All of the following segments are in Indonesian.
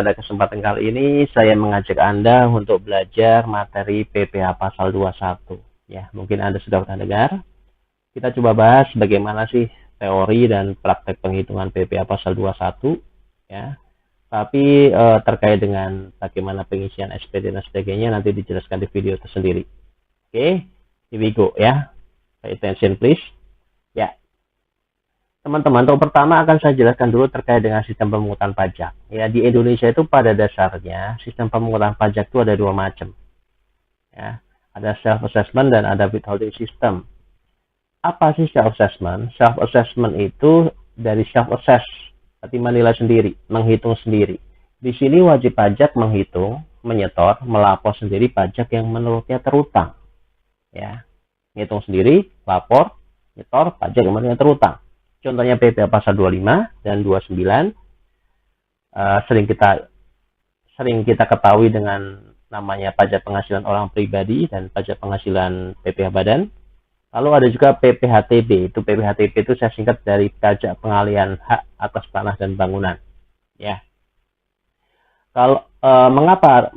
pada kesempatan kali ini saya mengajak Anda untuk belajar materi PPh pasal 21. Ya, mungkin Anda sudah pernah dengar. Kita coba bahas bagaimana sih teori dan praktek penghitungan PPh pasal 21, ya. Tapi terkait dengan bagaimana pengisian SPD dan sebagainya nanti dijelaskan di video tersendiri. Oke, here we go ya. Pay attention please. Ya. Teman-teman, untuk pertama akan saya jelaskan dulu terkait dengan sistem pemungutan pajak. Ya, di Indonesia itu pada dasarnya sistem pemungutan pajak itu ada dua macam. Ya, ada self-assessment dan ada withholding system. Apa sih self-assessment? Self-assessment itu dari self-assess, berarti menilai sendiri, menghitung sendiri. Di sini wajib pajak menghitung, menyetor, melapor sendiri pajak yang menurutnya terutang. Ya, menghitung sendiri, lapor, nyetor pajak yang menurutnya terutang. Contohnya PPh pasal 25 dan 29 sering kita ketahui dengan namanya pajak penghasilan orang pribadi dan pajak penghasilan PPh badan. Lalu ada juga PPHTB. Itu PPHTB itu saya singkat dari pajak pengalihan hak atas tanah dan bangunan. Ya. Kalau mengapa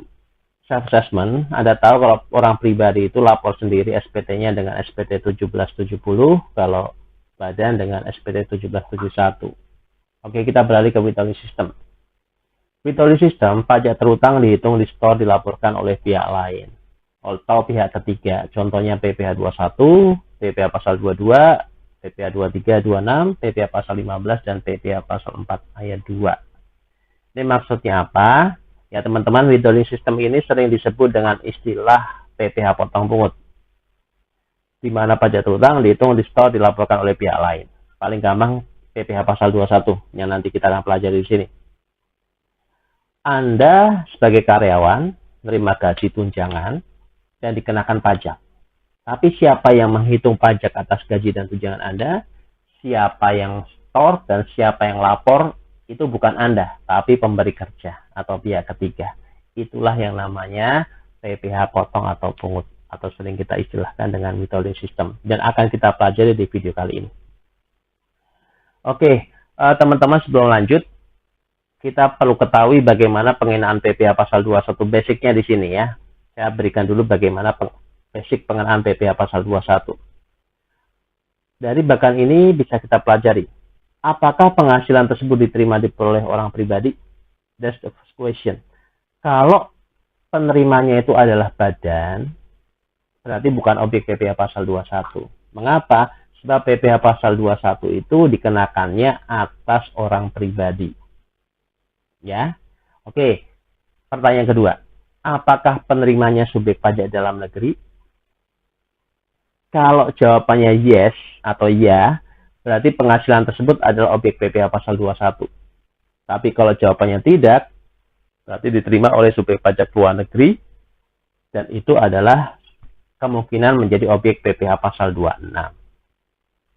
self assessment? Anda tahu kalau orang pribadi itu lapor sendiri SPT-nya dengan SPT 1770, kalau badan dengan SPT 1771. Oke, kita beralih ke withholding system. Withholding system, pajak terutang dihitung, di-store, dilaporkan oleh pihak lain atau pihak ketiga. Contohnya PPh 21, PPh pasal 22, PPh 23, 26, PPh pasal 15, dan PPh pasal 4 ayat 2. Ini maksudnya apa? Ya teman-teman, withholding system ini sering disebut dengan istilah PPh potong pungut, di mana pajak terutang dihitung, di-store, dilaporkan oleh pihak lain. Paling gampang PPh pasal 21 yang nanti kita akan pelajari di sini. Anda sebagai karyawan menerima gaji tunjangan dan dikenakan pajak. Tapi siapa yang menghitung pajak atas gaji dan tunjangan Anda, siapa yang store dan siapa yang lapor, itu bukan Anda, tapi pemberi kerja atau pihak ketiga. Itulah yang namanya PPh potong atau pungut, atau sering kita istilahkan dengan withholding system, dan akan kita pelajari di video kali ini. Oke, teman-teman, sebelum lanjut, kita perlu ketahui bagaimana pengenaan PPh pasal 21 basicnya di sini ya. Saya berikan dulu bagaimana basic pengenaan PPh pasal 21. Dari bagan ini bisa kita pelajari. Apakah penghasilan tersebut diterima diperoleh orang pribadi? That's the first question. Kalau penerimanya itu adalah badan, berarti bukan objek PPh pasal 21. Mengapa? Sebab PPh pasal 21 itu dikenakannya atas orang pribadi. Ya. Oke. Pertanyaan kedua. Apakah penerimanya subjek pajak dalam negeri? Kalau jawabannya yes atau ya, berarti penghasilan tersebut adalah objek PPh pasal 21. Tapi kalau jawabannya tidak, berarti diterima oleh subjek pajak luar negeri, dan itu adalah kemungkinan menjadi objek PPh pasal 26.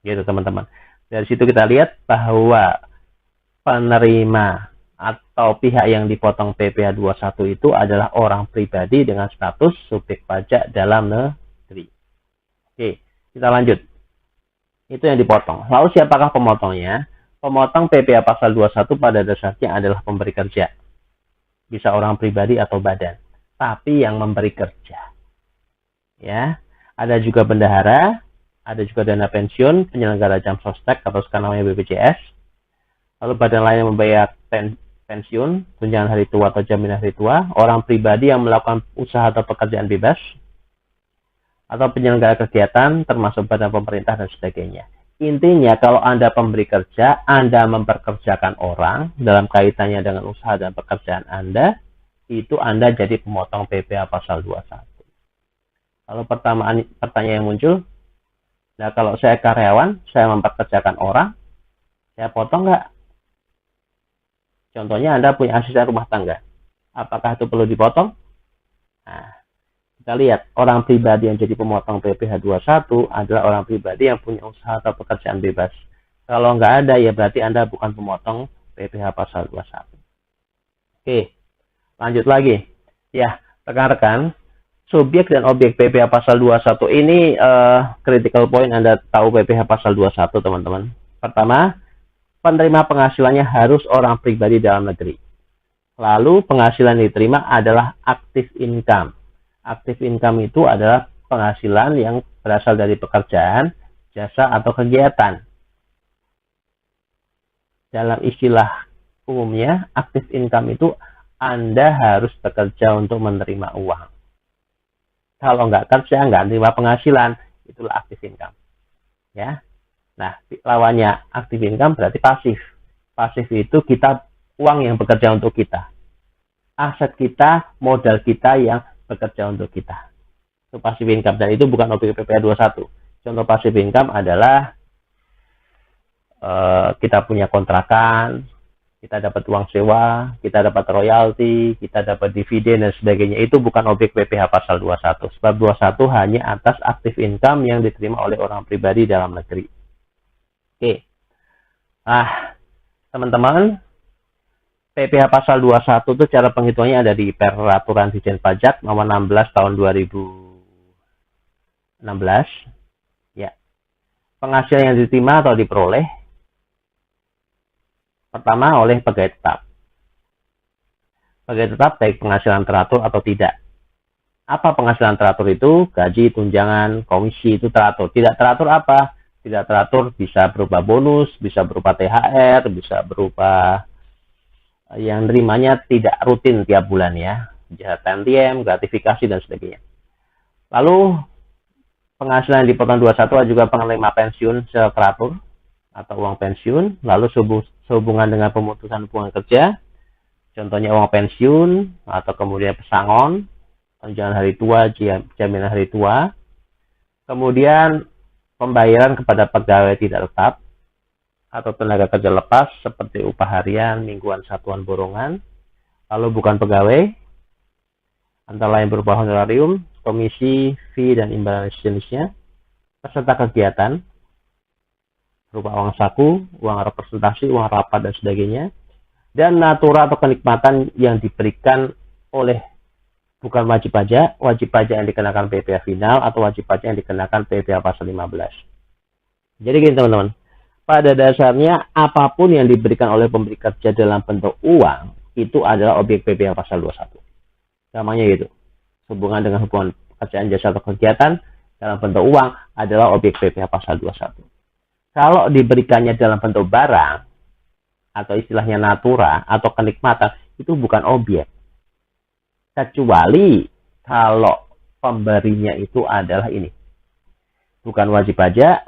Gitu teman-teman. Dari situ kita lihat bahwa penerima atau pihak yang dipotong PPh 21 itu adalah orang pribadi dengan status subjek pajak dalam negeri. Oke, kita lanjut. Itu yang dipotong. Lalu siapakah pemotongnya? Pemotong PPh pasal 21 pada dasarnya adalah pemberi kerja. Bisa orang pribadi atau badan. Tapi yang memberi kerja. Ya, ada juga bendahara, ada juga dana pensiun, penyelenggara jam sostek atau sekarang namanya BPJS. Lalu badan lain yang membayar pensiun, tunjangan hari tua atau jaminan hari tua, orang pribadi yang melakukan usaha atau pekerjaan bebas, atau penyelenggara kegiatan termasuk badan pemerintah dan sebagainya. Intinya kalau Anda pemberi kerja, Anda memperkerjakan orang dalam kaitannya dengan usaha dan pekerjaan Anda, itu Anda jadi pemotong PPh pasal 21. Lalu pertanyaan yang muncul, nah kalau saya karyawan, saya memperkerjakan orang, saya potong nggak? Contohnya Anda punya asisten rumah tangga. Apakah itu perlu dipotong? Nah, kita lihat orang pribadi yang jadi pemotong PPh 21 adalah orang pribadi yang punya usaha atau pekerjaan bebas. Kalau nggak ada, ya berarti Anda bukan pemotong PPh pasal 21. Oke, lanjut lagi. Ya, rekan-rekan, subjek dan objek PPh pasal 21 ini critical point Anda tahu PPh pasal 21, teman-teman. Pertama, penerima penghasilannya harus orang pribadi dalam negeri. Lalu penghasilan yang diterima adalah active income. Active income itu adalah penghasilan yang berasal dari pekerjaan, jasa, atau kegiatan. Dalam istilah umumnya, active income itu Anda harus bekerja untuk menerima uang. Kalau nggak kerja, nggak menerima penghasilan, itulah active income. Ya. Nah, lawannya active income berarti pasif. Pasif itu uang yang bekerja untuk kita. Aset kita, modal kita yang bekerja untuk kita. Itu passive income, dan itu bukan objek PPh 21. Contoh passive income adalah kita punya kontrakan, kita dapat uang sewa, kita dapat royalti, kita dapat dividen dan sebagainya. Itu bukan objek PPh pasal 21. Sebab 21 hanya atas active income yang diterima oleh orang pribadi dalam negeri. Oke. Nah, teman-teman, PPh pasal 21 itu cara penghitungannya ada di Peraturan Ditjen Pajak nomor 16 tahun 2016. Ya. Penghasilan yang diterima atau diperoleh pertama oleh pegawai tetap. Pegawai tetap baik penghasilan teratur atau tidak. Apa penghasilan teratur itu? Gaji, tunjangan, komisi itu teratur. Tidak teratur apa? Tidak teratur bisa berupa bonus, bisa berupa THR, bisa berupa yang nerimanya tidak rutin tiap bulan ya, tantiem, gratifikasi dan sebagainya. Lalu penghasilan di potongan 21 juga penerima pensiun secara teratur atau uang pensiun, lalu sehubungan dengan pemutusan hubungan kerja, contohnya uang pensiun atau kemudian pesangon, tunjangan hari tua, jaminan hari tua, kemudian pembayaran kepada pegawai tidak tetap atau tenaga kerja lepas seperti upah harian, mingguan, satuan borongan, lalu bukan pegawai, antara lain berupa honorarium, komisi, fee, dan imbalan sejenisnya, peserta kegiatan, berupa uang saku, uang representasi, uang rapat, dan sebagainya, dan natura atau kenikmatan yang diberikan oleh bukan wajib pajak yang dikenakan PPh final, atau wajib pajak yang dikenakan PPh pasal 15. Jadi gini teman-teman, pada dasarnya apapun yang diberikan oleh pemberi kerja dalam bentuk uang itu adalah objek PPh pasal 21. Namanya gitu. Hubungan dengan hubungan pekerjaan, jasa, atau kegiatan dalam bentuk uang adalah objek PPh pasal 21. Kalau diberikannya dalam bentuk barang atau istilahnya natura atau kenikmatan, itu bukan objek. Kecuali kalau pemberinya itu adalah ini. Bukan wajib pajak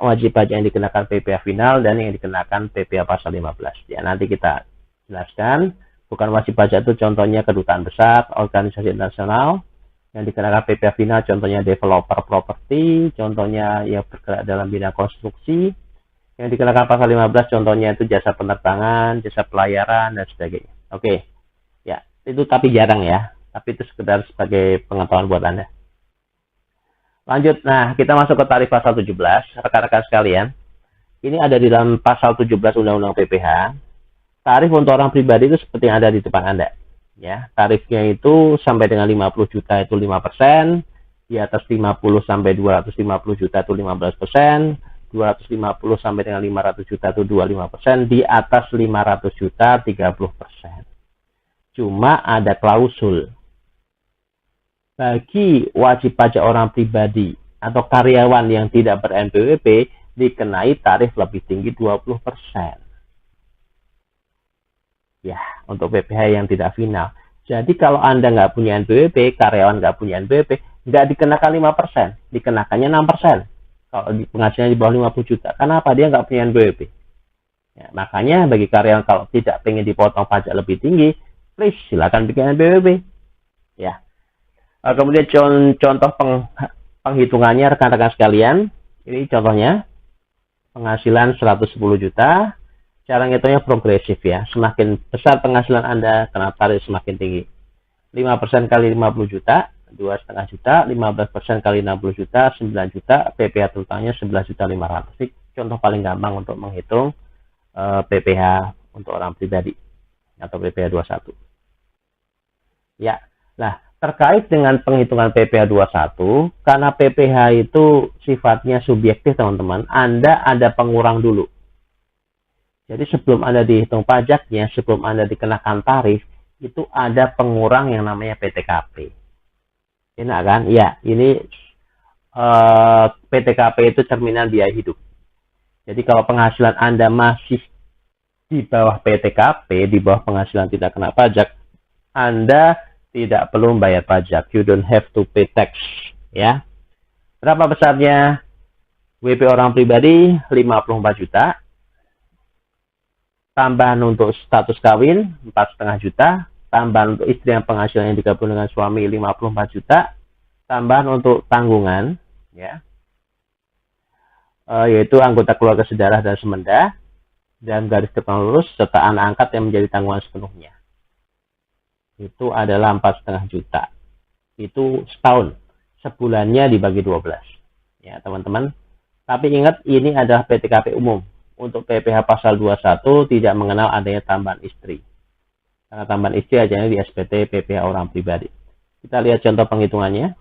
yang dikenakan PPh final dan yang dikenakan PPh pasal 15. Ya, nanti kita jelaskan. Bukan wajib pajak itu contohnya kedutaan besar, organisasi internasional. Yang dikenakan PPh final contohnya developer properti, contohnya yang bergerak dalam bidang konstruksi. Yang dikenakan pasal 15 contohnya itu jasa penerbangan, jasa pelayaran, dan sebagainya. Oke. Ya, itu tapi jarang ya. Tapi itu sekedar sebagai pengetahuan buat Anda. Lanjut, nah kita masuk ke tarif pasal 17, rekan-rekan sekalian. Ini ada di dalam pasal 17 Undang-Undang PPh. Tarif untuk orang pribadi itu seperti yang ada di depan Anda. Ya, tarifnya itu sampai dengan 50 juta itu 5%, di atas 50 sampai 250 juta itu 15%, 250 sampai dengan 500 juta itu 25%, di atas 500 juta 30%. Cuma ada klausul. Bagi wajib pajak orang pribadi atau karyawan yang tidak ber-NPWP dikenai tarif lebih tinggi 20%. Ya, untuk PPh yang tidak final. Jadi kalau Anda nggak punya NPWP, karyawan nggak punya NPWP, nggak dikenakan 5%, dikenakannya 6%. Kalau penghasilannya di bawah 50 juta. Kenapa? Dia nggak punya NPWP. Ya, makanya bagi karyawan kalau tidak pengen dipotong pajak lebih tinggi, please silakan bikin NPWP. Ya. Kemudian contoh penghitungannya rekan-rekan sekalian. Ini contohnya penghasilan 110 juta. Cara ngitungnya progresif ya. Semakin besar penghasilan Anda, kena tarif semakin tinggi. 5% kali 50 juta, 2,5 juta. 15% kali 60 juta, 9 juta. PPh totalnya 11.500.000. Ini contoh paling gampang untuk menghitung PPh untuk orang pribadi atau PPh 21. Ya, nah terkait dengan penghitungan PPh 21, karena PPh itu sifatnya subjektif teman-teman, Anda ada pengurang dulu. Jadi sebelum Anda dihitung pajaknya, sebelum Anda dikenakan tarif, itu ada pengurang yang namanya PTKP. Enak kan? Ya, ini PTKP itu cerminan biaya hidup. Jadi kalau penghasilan Anda masih di bawah PTKP, di bawah penghasilan tidak kena pajak, Anda tidak perlu membayar pajak. You don't have to pay tax. Ya. Berapa besarnya? WP orang pribadi 54 juta. Tambahan untuk status kawin 4,5 juta. Tambahan untuk istri yang penghasilan yang digabung dengan suami 54 juta. Tambahan untuk tanggungan, ya, yaitu anggota keluarga sedarah dan semenda, dan garis depan lurus, serta anak angkat yang menjadi tanggungan sepenuhnya. Itu adalah 4,5 juta. Itu setahun. Sebulannya dibagi 12. Ya, teman-teman. Tapi ingat, ini adalah PTKP umum. Untuk PPh pasal 21 tidak mengenal adanya tambahan istri. Karena tambahan istri adanya di SPT PPh orang pribadi. Kita lihat contoh penghitungannya.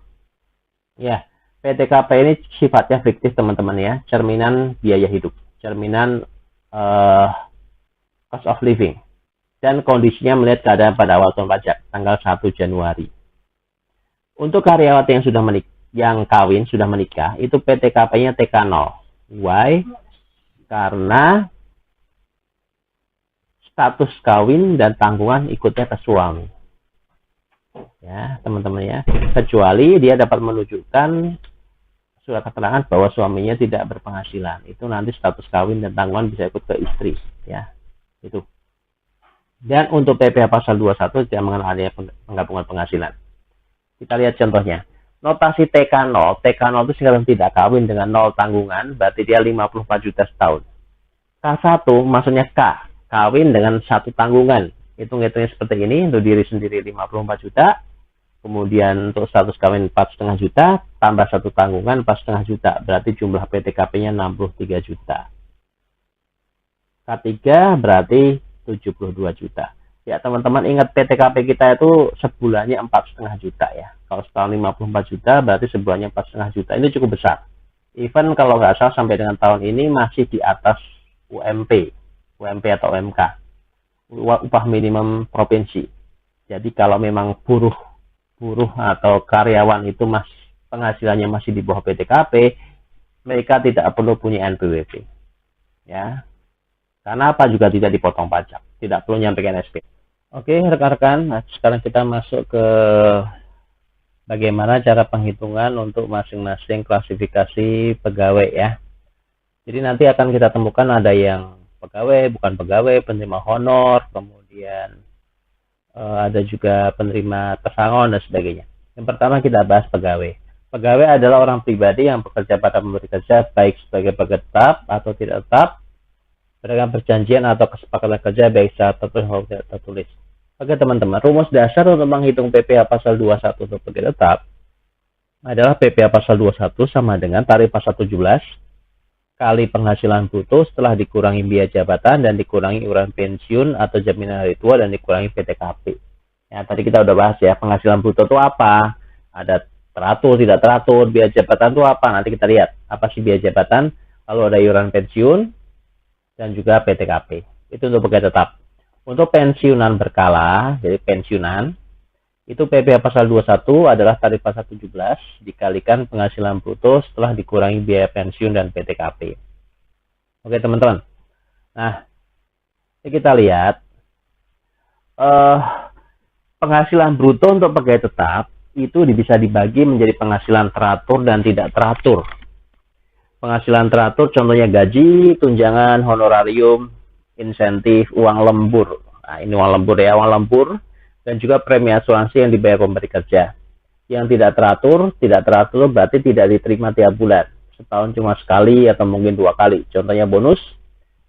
Ya, PTKP ini sifatnya fiktif, teman-teman ya. Cerminan biaya hidup. Cerminan cost of living. Dan kondisinya melihat keadaan pada awal tahun pajak, tanggal 1 Januari. Untuk karyawati yang sudah kawin, sudah menikah, itu PTKP-nya TK0. Why? Karena status kawin dan tanggungan ikutnya ke suami. Ya, teman-teman ya. Kecuali dia dapat menunjukkan surat keterangan bahwa suaminya tidak berpenghasilan. Itu nanti status kawin dan tanggungan bisa ikut ke istri, ya. Itu. Dan untuk PPh pasal 21 tidak mengenal adanya penggabungan penghasilan. Kita lihat contohnya. Notasi TK0. TK0 itu sekarang tidak kawin dengan 0 tanggungan, berarti dia 54 juta setahun. K1 maksudnya K, kawin dengan 1 tanggungan. Hitung-hitungnya seperti ini, untuk diri sendiri 54 juta, kemudian untuk status kawin 4,5 juta, tambah 1 tanggungan 4,5 juta, berarti jumlah PTKP-nya 63 juta. K3 berarti 72 juta. Ya, teman-teman ingat PTKP kita itu sebulannya 4,5 juta ya. Kalau setahun 54 juta, berarti sebulannya 4,5 juta. Ini cukup besar. Even kalau nggak salah sampai dengan tahun ini masih di atas UMP atau UMK, upah minimum provinsi. Jadi kalau memang buruh atau karyawan itu penghasilannya masih di bawah PTKP, mereka tidak perlu punya NPWP. Ya. Karena apa, juga tidak dipotong pajak, tidak perlu nyampaikan SP. Oke, rekan-rekan, nah, sekarang kita masuk ke bagaimana cara penghitungan untuk masing-masing klasifikasi pegawai ya. Jadi nanti akan kita temukan ada yang pegawai, bukan pegawai, penerima honor, kemudian ada juga penerima pesangon dan sebagainya. Yang pertama kita bahas pegawai. Pegawai adalah orang pribadi yang bekerja pada pemberi kerja, baik sebagai pegawai tetap atau tidak tetap, berdasarkan perjanjian atau kesepakatan kerja baik secara tertulis maupun tidak tertulis. Oke teman-teman, rumus dasar untuk menghitung PPh pasal 21 untuk pegawai tetap adalah PPh pasal 21 sama dengan tarif pasal 17 kali penghasilan bruto setelah dikurangi biaya jabatan dan dikurangi iuran pensiun atau jaminan hari tua dan dikurangi PTKP. Ya, tadi kita udah bahas ya, penghasilan bruto itu apa? Ada teratur, tidak teratur, biaya jabatan itu apa? Nanti kita lihat apa sih biaya jabatan, lalu ada iuran pensiun dan juga PTKP. Itu untuk pegawai tetap. Untuk pensiunan berkala, jadi pensiunan, itu PPh pasal 21 adalah tarif pasal 17 dikalikan penghasilan bruto setelah dikurangi biaya pensiun dan PTKP. Oke teman-teman. Nah, ini kita lihat penghasilan bruto untuk pegawai tetap itu bisa dibagi menjadi penghasilan teratur dan tidak teratur. Penghasilan teratur contohnya gaji, tunjangan, honorarium, insentif, uang lembur. Nah, ini uang lembur ya, uang lembur. Dan juga premi asuransi yang dibayar pemberi kerja. Yang tidak teratur berarti tidak diterima tiap bulan. Setahun cuma sekali atau mungkin 2 kali. Contohnya bonus,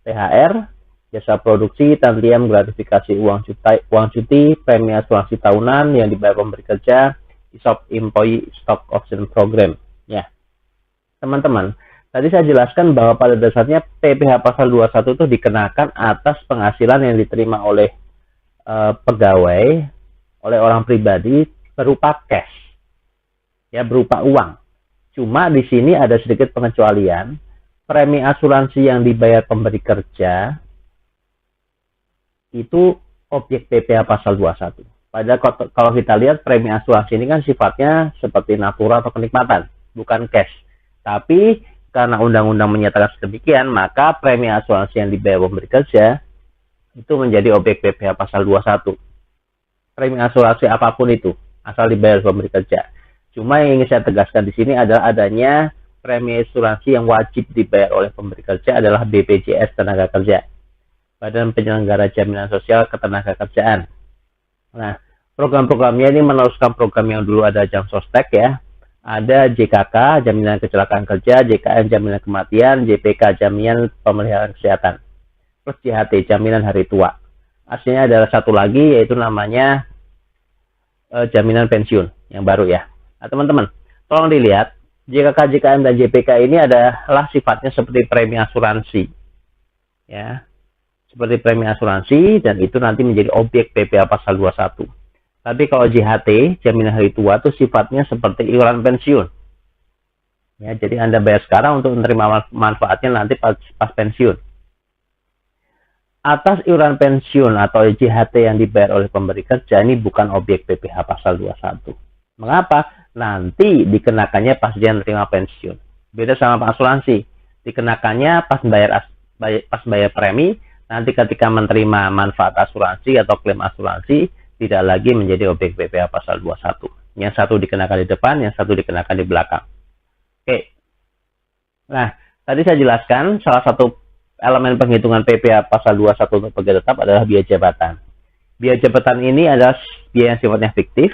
THR, jasa produksi, tantian gratifikasi uang cuti, premi asuransi tahunan yang dibayar pemberi kerja, ESOP Employee Stock Option Program. Ya, teman-teman, tadi saya jelaskan bahwa pada dasarnya PPh pasal 21 itu dikenakan atas penghasilan yang diterima oleh pegawai oleh orang pribadi berupa cash, ya, berupa uang. Cuma di sini ada sedikit pengecualian. Premi asuransi yang dibayar pemberi kerja itu objek PPh pasal 21. Padahal kalau kita lihat premi asuransi ini kan sifatnya seperti natura atau kenikmatan, bukan cash. Tapi karena undang-undang menyatakan sedemikian, maka premi asuransi yang dibayar pemberi kerja itu menjadi objek PPh pasal 21. Premi asuransi apapun itu, asal dibayar pemberi kerja. Cuma yang ingin saya tegaskan di sini adalah adanya premi asuransi yang wajib dibayar oleh pemberi kerja adalah BPJS Tenaga Kerja, Badan Penyelenggara Jaminan Sosial Ketenagakerjaan. Nah, program-programnya ini meneruskan program yang dulu ada Jam Sostek ya. Ada JKK, Jaminan Kecelakaan Kerja, JKN, Jaminan Kematian, JPK, Jaminan Pemeliharaan Kesehatan, plus JHT, Jaminan Hari Tua. Aslinya adalah satu lagi, yaitu namanya Jaminan Pensiun yang baru ya. Nah, teman-teman, tolong dilihat, JKK, JKN, dan JPK ini adalah sifatnya seperti premi asuransi. Ya, seperti premi asuransi, dan itu nanti menjadi objek PPh pasal 21. Tapi kalau JHT, Jaminan Hari Tua, itu sifatnya seperti iuran pensiun. Ya, jadi Anda bayar sekarang untuk menerima manfaatnya nanti pas pensiun. Atas iuran pensiun atau JHT yang dibayar oleh pemberi kerja ini bukan objek PPh pasal 21. Mengapa? Nanti dikenakannya pas dia menerima pensiun. Beda sama asuransi. Dikenakannya pas bayar premi. Nanti ketika menerima manfaat asuransi atau klaim asuransi, tidak lagi menjadi objek PPh pasal 21. Yang satu dikenakan di depan, yang satu dikenakan di belakang. Oke. Nah, tadi saya jelaskan salah satu elemen penghitungan PPh pasal 21 untuk pegawai tetap adalah biaya jabatan. Biaya jabatan ini adalah biaya yang sifatnya fiktif,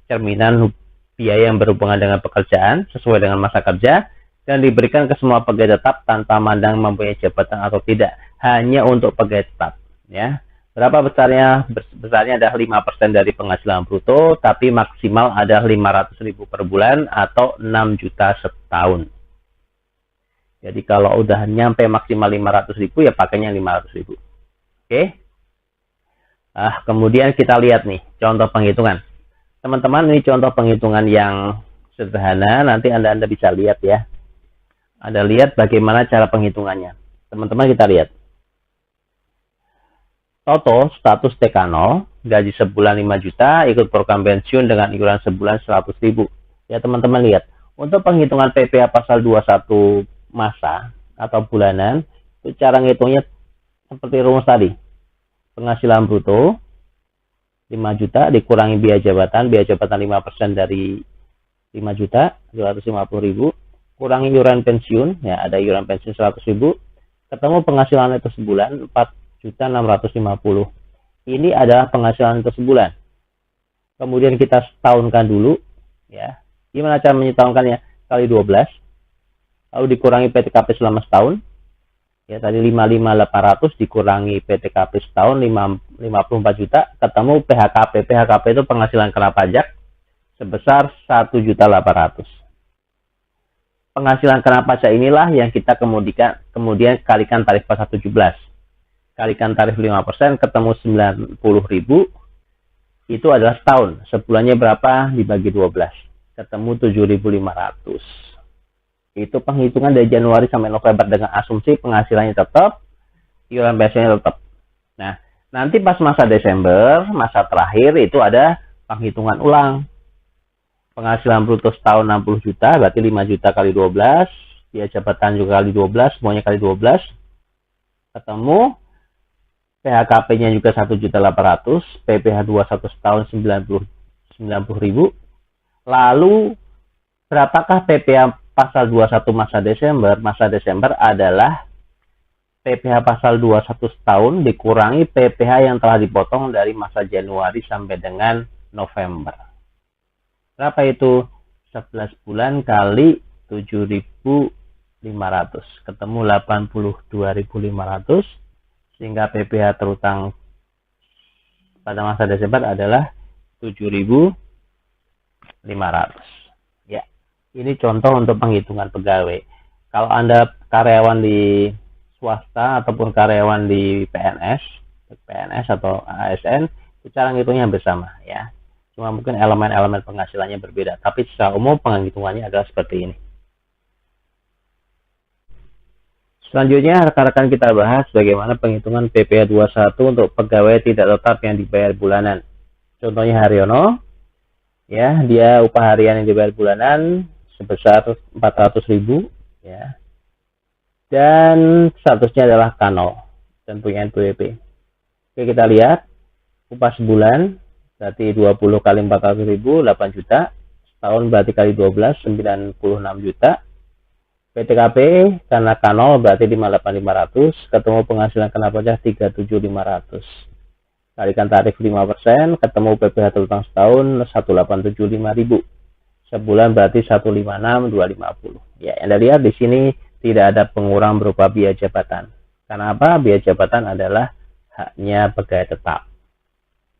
cerminan biaya yang berhubungan dengan pekerjaan sesuai dengan masa kerja, dan diberikan ke semua pegawai tetap tanpa mandang mempunyai jabatan atau tidak, hanya untuk pegawai tetap ya. Berapa besarnya? Besarnya adalah 5% dari penghasilan bruto, tapi maksimal ada 500.000 per bulan atau 6 juta setahun. Jadi kalau udah nyampe maksimal 500.000 ya pakainya 500.000. Oke. Kemudian kita lihat nih contoh penghitungan. Teman-teman, ini contoh penghitungan yang sederhana, nanti Anda bisa lihat ya. Anda lihat bagaimana cara penghitungannya. Teman-teman kita lihat. Toto status TK0, gaji sebulan 5 juta, ikut program pensiun dengan iuran sebulan 100.000. Ya teman-teman lihat, untuk penghitungan PPh pasal 21 masa atau bulanan, itu cara ngitungnya seperti rumus tadi. Penghasilan bruto 5 juta dikurangi biaya jabatan 5% dari 5 juta, 250.000. Kurangi iuran pensiun, ya ada iuran pensiun 100.000, ketemu penghasilan itu sebulan 4.650. Ini adalah penghasilan itu sebulan. Kemudian kita setahunkan dulu, ya. Gimana cara menyetahunkannya? Kali 12, lalu dikurangi PTKP selama setahun. Ya tadi 55.800 dikurangi PTKP setahun 54 juta, ketemu PHKP. PHKP itu penghasilan kena pajak sebesar 1.800.000. Penghasilan kena pajak inilah yang kita kemudian kalikan tarif pasal 17. Kalikan tarif 5%, ketemu 90.000. Itu adalah setahun. Sebulannya berapa? Dibagi 12. Ketemu 7.500. Itu penghitungan dari Januari sampai November dengan asumsi penghasilannya tetap, iuran pensiunnya tetap. Nah, nanti pas masa Desember, masa terakhir itu ada penghitungan ulang. Penghasilan bruto setahun 60 juta, berarti 5 juta kali 12, biaya jabatan juga kali 12, semuanya kali 12. Ketemu PHKP-nya juga 1.800.000, PPh 21 setahun 90.000. Lalu berapakah PPh pasal 21 masa Desember? Masa Desember adalah PPh pasal 21 setahun dikurangi PPh yang telah dipotong dari masa Januari sampai dengan November. Berapa itu? 11 bulan kali 7.500. Ketemu 82.500. Sehingga PPh terutang pada masa Desember adalah 7.500. Ya, ini contoh untuk penghitungan pegawai. Kalau Anda karyawan di swasta ataupun karyawan di PNS atau ASN, cara ngitungnya bersama ya. Cuma mungkin elemen-elemen penghasilannya berbeda, tapi secara umum penghitungannya adalah seperti ini. Selanjutnya rekan-rekan kita bahas bagaimana penghitungan PPh 21 untuk pegawai tidak tetap yang dibayar bulanan. Contohnya Haryono, ya, dia upah harian yang dibayar bulanan sebesar 400.000, ya. Dan statusnya adalah K0 dan punya NPWP. Oke, kita lihat upah sebulan berarti 20 kali 400.000 8 juta, setahun berarti kali 12 96 juta. PTKP karena K0 berarti 58.500, ketemu penghasilan kena pajak 37.500. Kalikan tarif 5%, ketemu PPh terutang setahun 187.500. Sebulan berarti 156.250. Ya, Anda lihat di sini tidak ada pengurang berupa biaya jabatan. Karena apa? Biaya jabatan adalah haknya pegawai tetap.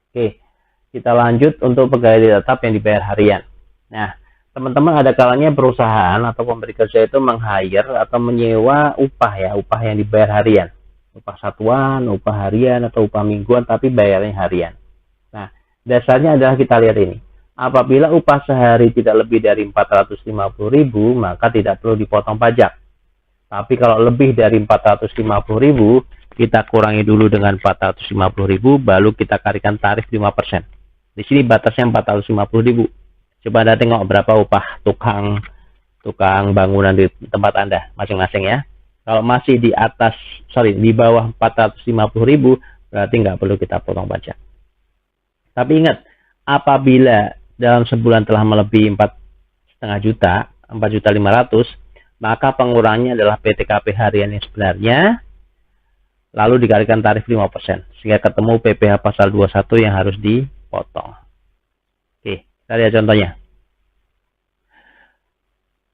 Oke, kita lanjut untuk pegawai tetap yang dibayar harian. Nah, teman-teman, ada kalanya perusahaan atau pemberi kerja itu meng-hire atau menyewa upah, ya, upah yang dibayar harian. Upah satuan, upah harian, atau upah mingguan, tapi bayarnya harian. Nah, dasarnya adalah kita lihat ini. Apabila upah sehari tidak lebih dari 450.000, maka tidak perlu dipotong pajak. Tapi kalau lebih dari 450.000, kita kurangi dulu dengan 450.000, baru kita kalikan tarif 5%. Di sini batasnya 450.000. Coba Anda tengok berapa upah tukang bangunan di tempat Anda masing-masing, ya. Kalau masih di bawah 450.000, berarti nggak perlu kita potong pajak. Tapi ingat, apabila dalam sebulan telah melebihi 4,5 juta, 4.500.000, maka pengurangnya adalah PTKP harian yang sebenarnya, lalu dikalikan tarif 5%, sehingga ketemu PPh pasal 21 yang harus dipotong. Oke, kita lihat contohnya.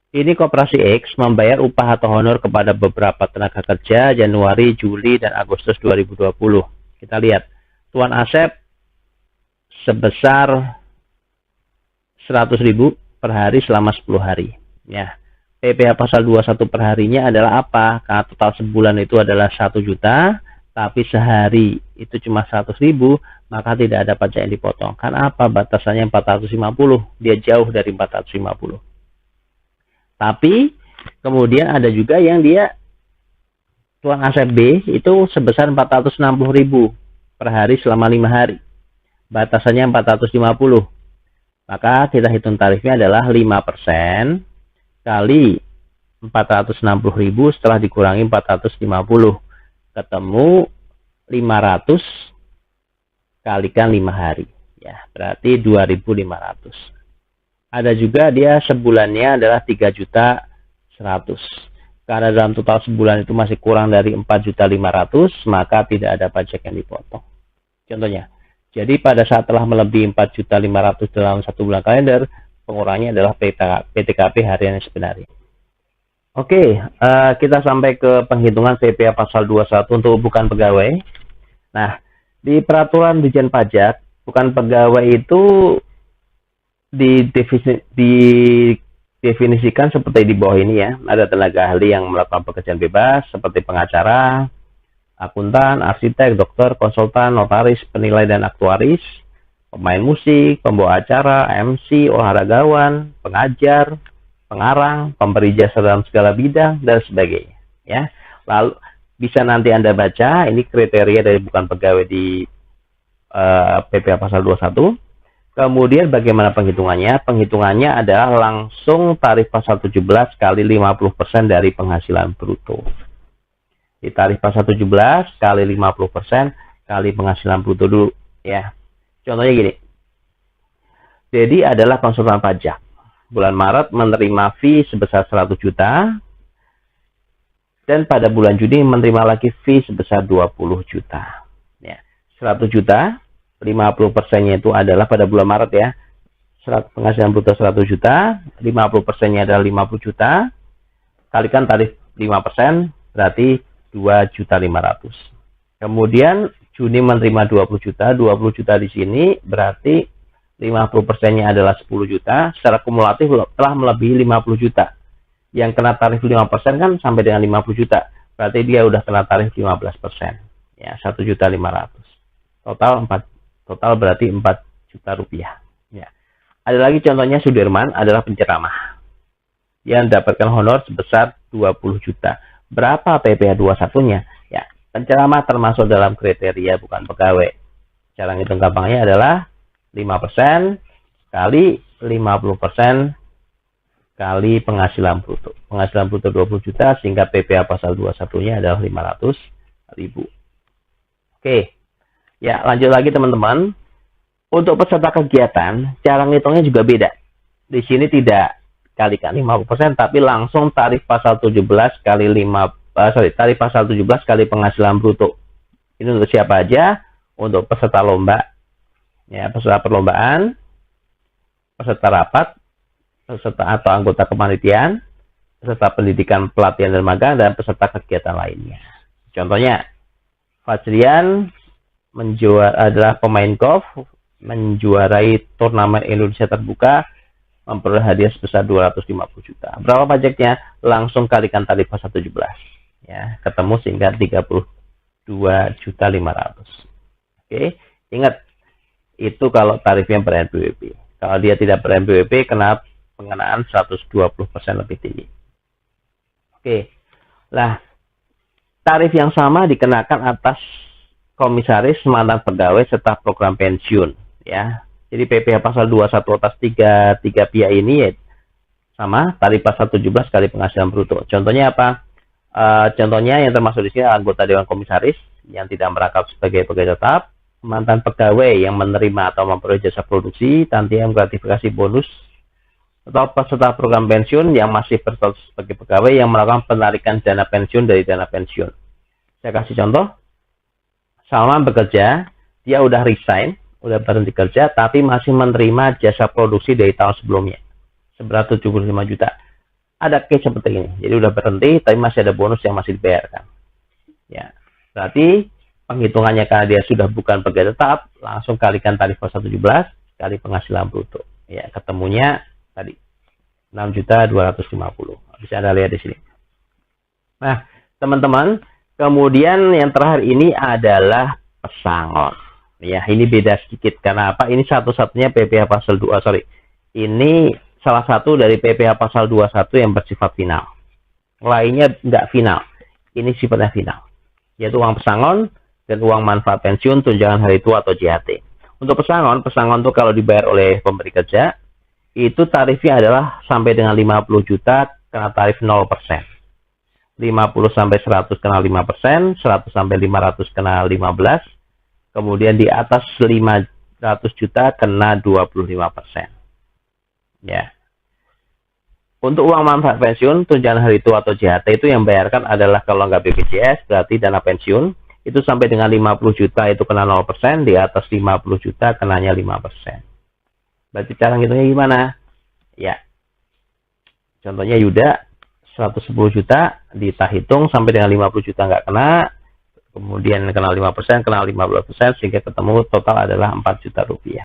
Ini Koperasi X membayar upah atau honor kepada beberapa tenaga kerja Januari, Juli, dan Agustus 2020. Kita lihat, Tuan Asep sebesar 100.000 per hari selama 10 hari. Ya, PPh pasal 21 per harinya adalah apa? Karena total sebulan itu adalah 1 juta, tapi sehari itu cuma 100.000, maka tidak ada pajak yang dipotong. Karena apa? Batasannya 450, dia jauh dari 450. Tapi kemudian ada juga yang dia Tuan Asep B itu sebesar 460.000 per hari selama 5 hari. Batasannya 450. Maka kita hitung tarifnya adalah 5% kali 460.000 setelah dikurangi 450. Ketemu 500 kalikan 5 hari. Ya, berarti 2.500. Ada juga dia sebulannya adalah 3.100.000. Karena dalam total sebulan itu masih kurang dari 4.500.000, maka tidak ada pajak yang dipotong. Contohnya, jadi pada saat telah melebihi 4.500.000 dalam 1 bulan kalender, pengurangnya adalah PTKP harian yang sebenarnya. Oke, kita sampai ke penghitungan PPh pasal 21 untuk bukan pegawai. Nah, di peraturan Ditjen Pajak, bukan pegawai itu didefinisikan seperti di bawah ini, ya. Ada tenaga ahli yang melakukan pekerjaan bebas seperti pengacara, akuntan, arsitek, dokter, konsultan, notaris, penilai dan aktuaris, pemain musik, pembawa acara, MC, olahragawan, pengajar, pengarang, pemberi jasa dalam segala bidang, dan sebagainya, ya. Lalu bisa nanti Anda baca ini kriteria dari bukan pegawai di PPh pasal 21. Kemudian bagaimana penghitungannya? Penghitungannya adalah langsung tarif pasal 17 kali 50% dari penghasilan bruto. Di tarif pasal 17 kali 50% kali penghasilan bruto dulu, ya. Contohnya gini. Jadi adalah konsultan pajak. Bulan Maret menerima fee sebesar 100 juta. Dan pada bulan Juni menerima lagi fee sebesar 20 juta. Ya, 100 juta. 50%-nya itu adalah pada bulan Maret, ya. Penghasilan bruto 100 juta, 50%-nya adalah 50 juta. Kalikan tarif 5%, berarti 2.500.000. Kemudian Juni menerima 20 juta, 20 juta di sini berarti 50%-nya adalah 10 juta. Secara kumulatif telah melebihi 50 juta. Yang kena tarif 5% kan sampai dengan 50 juta. Berarti dia udah kena tarif 15%. Ya, 1.500.000. Total berarti 4 juta rupiah. Ya. Ada lagi contohnya Sudirman adalah penceramah yang mendapatkan honor sebesar 20 juta. Berapa PPh 21-nya? Ya, penceramah termasuk dalam kriteria bukan pegawai. Cara ngitung gampangnya adalah 5% kali 50% kali penghasilan bruto. Penghasilan bruto 20 juta sehingga PPh pasal 21-nya adalah 500.000. Oke. Ya, lanjut lagi teman-teman. Untuk peserta kegiatan, cara ngitungnya juga beda. Di sini tidak kalikan 50%, tapi langsung tarif pasal 17 kali tarif pasal 17 kali penghasilan bruto. Ini untuk siapa aja? Untuk peserta lomba, ya, peserta perlombaan, peserta rapat, peserta atau anggota kepanitiaan, peserta pendidikan pelatihan dan magang, dan peserta kegiatan lainnya. Contohnya, Fajrian adalah pemain golf, menjuarai turnamen Indonesia terbuka, memperoleh hadiah sebesar 250 juta. Berapa pajaknya? Langsung kalikan tarif pasal 17. Ya, ketemu sehingga 32.500.000. Oke, ingat itu kalau tarifnya ber-NPWP. Kalau dia tidak ber-NPWP, kena pengenaan 120% lebih tinggi. Oke, nah tarif yang sama dikenakan atas komisaris, mantan pegawai, serta program pensiun. Ya, jadi PPh pasal 21 atas tiga pihak ini ya, sama tarif pasal 17 kali penghasilan bruto. Contohnya apa? Contohnya yang termasuk di sini anggota Dewan Komisaris yang tidak merangkap sebagai pegawai tetap, mantan pegawai yang menerima atau memperoleh jasa produksi, tantiem, gratifikasi, bonus, atau peserta program pensiun yang masih berstatus sebagai pegawai yang melakukan penarikan dana pensiun dari dana pensiun. Saya kasih contoh. Salman bekerja, dia udah resign, udah berhenti kerja, tapi masih menerima jasa produksi dari tahun sebelumnya, seberat 75 juta. Ada case seperti ini, jadi udah berhenti, tapi masih ada bonus yang masih dibayarkan. Ya, berarti penghitungannya karena dia sudah bukan pegawai tetap, langsung kalikan tarif pasal 17 kali penghasilan bruto. Ya, ketemunya tadi 6.250.000. Bisa Anda lihat di sini. Nah, teman-teman, kemudian yang terakhir ini adalah pesangon. Ya, ini beda sedikit. Karena apa? Ini satu-satunya PPh pasal 2, Ini salah satu dari PPh pasal 21 yang bersifat final. Lainnya nggak final. Ini sifatnya final. Yaitu uang pesangon dan uang manfaat pensiun, tunjangan hari tua atau JHT. Untuk pesangon itu kalau dibayar oleh pemberi kerja, itu tarifnya adalah sampai dengan 50 juta kena tarif 0%. 50 sampai 100 kena 5%, 100 sampai 500 kena 15%, kemudian di atas 500 juta kena 25%. Ya. Untuk uang manfaat pensiun, tunjangan hari tua atau JHT itu yang bayarkan adalah kalau nggak BPJS, berarti dana pensiun, itu sampai dengan 50 juta itu kena 0%, di atas 50 juta kenanya 5%. Berarti cara ngitungnya gimana? Ya. Contohnya Yuda 110 juta kita hitung sampai dengan 50 juta nggak kena, kemudian kena 5%, kena 15%, sehingga ketemu total adalah 4 juta rupiah.